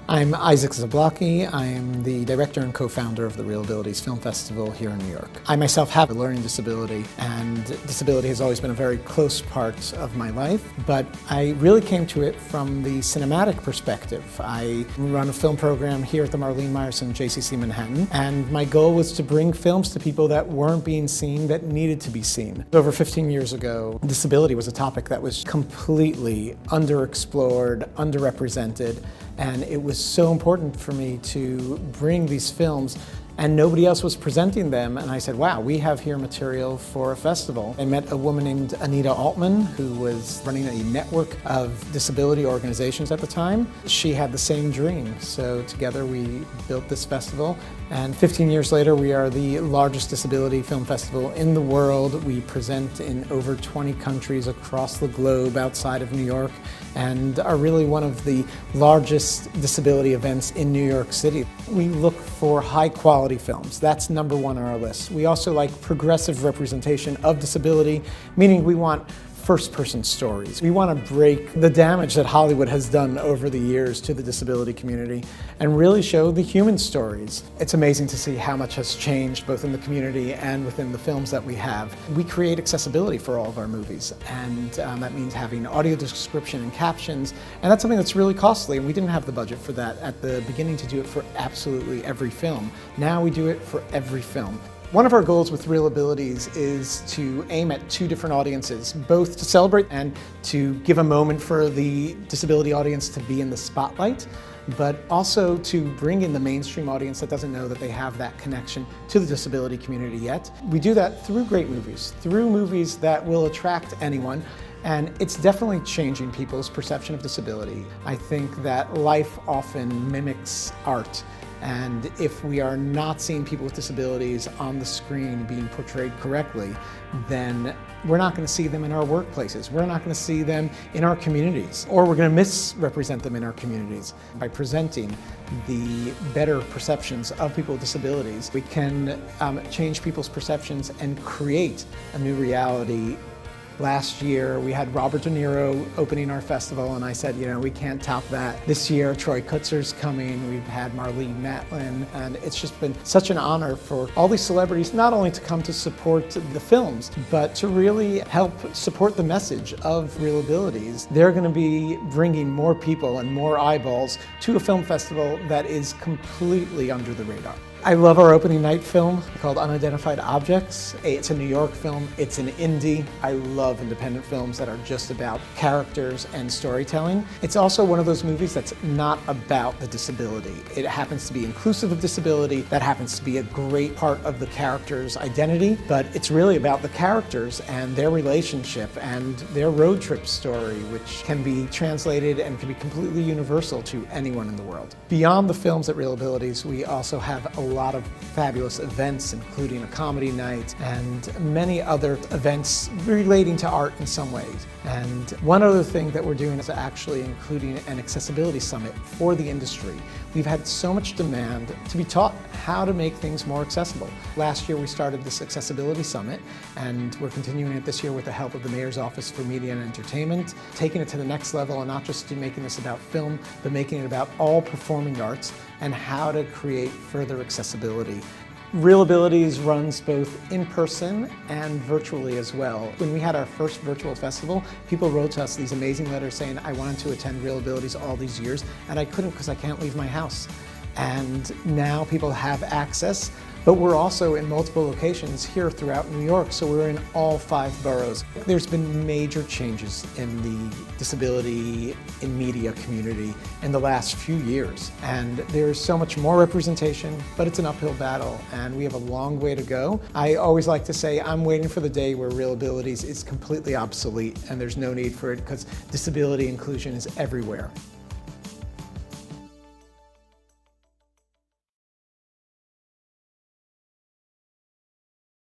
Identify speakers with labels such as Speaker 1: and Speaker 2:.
Speaker 1: I'm Isaac Zablocki. I am the director and co-founder of the Real-Abilities Film Festival here in New York. I myself have a learning disability, and disability has always been a very close part of my life, but I really came to it from the cinematic perspective. I run a film program here at the Marlene Meyerson JCC Manhattan, and my goal was to bring films to people that weren't being seen, that needed to be seen. Over 15 years ago, disability was a topic that was completely underexplored, underrepresented, and it was so important for me to bring these films, and nobody else was presenting them. And I said, wow, we have here material for a festival. I met a woman named Anita Altman, who was running a network of disability organizations at the time. She had the same dream, so together we built this festival. And 15 years later, we are the largest disability film festival in the world. We present in over 20 countries across the globe outside of New York, and are really one of the largest disability events in New York City. We look for high quality films. That's number one on our list. We also like progressive representation of disability, meaning we want first-person stories. We want to break the damage that Hollywood has done over the years to the disability community and really show the human stories. It's amazing to see how much has changed both in the community and within the films that we have. We create accessibility for all of our movies, and that means having audio description and captions, and that's something that's really costly, and we didn't have the budget for that at the beginning to do it for absolutely every film. Now we do it for every film. One of our goals with Real-Abilities is to aim at two different audiences, both to celebrate and to give a moment for the disability audience to be in the spotlight, but also to bring in the mainstream audience that doesn't know that they have that connection to the disability community yet. We do that through great movies, through movies that will attract anyone. And it's definitely changing people's perception of disability. I think that life often mimics art. And if we are not seeing people with disabilities on the screen being portrayed correctly, then we're not going to see them in our workplaces. We're not going to see them in our communities, or we're going to misrepresent them in our communities. By presenting the better perceptions of people with disabilities, we can change people's perceptions and create a new reality. Last year, we had Robert De Niro opening our festival, and I said, you know, we can't top that. This year, Troy Kutzer's coming, we've had Marlene Matlin, and it's just been such an honor for all these celebrities not only to come to support the films, but to really help support the message of Real-Abilities. They're going to be bringing more people and more eyeballs to a film festival that is completely under the radar. I love our opening night film called Unidentified Objects. It's a New York film, it's an indie. I love independent films that are just about characters and storytelling. It's also one of those movies that's not about the disability. It happens to be inclusive of disability, that happens to be a great part of the character's identity, but it's really about the characters and their relationship and their road trip story, which can be translated and can be completely universal to anyone in the world. Beyond the films at Real-Abilities, we also have a lot of fabulous events, including a comedy night and many other events relating to art in some ways. And one other thing that we're doing is actually including an accessibility summit for the industry. We've had so much demand to be taught how to make things more accessible. Last year we started this accessibility summit, and we're continuing it this year with the help of the Mayor's Office for Media and Entertainment, taking it to the next level and not just making this about film, but making it about all performing arts and how to create further accessibility. Real-Abilities runs both in person and virtually as well. When we had our first virtual festival, people wrote to us these amazing letters saying, I wanted to attend Real-Abilities all these years and I couldn't because I can't leave my house. And now people have access, but we're also in multiple locations here throughout New York, so we're in all 5 boroughs. There's been major changes in the disability in media community in the last few years, and there's so much more representation, but it's an uphill battle, and we have a long way to go. I always like to say I'm waiting for the day where Real-Abilities is completely obsolete, and there's no need for it because disability inclusion is everywhere.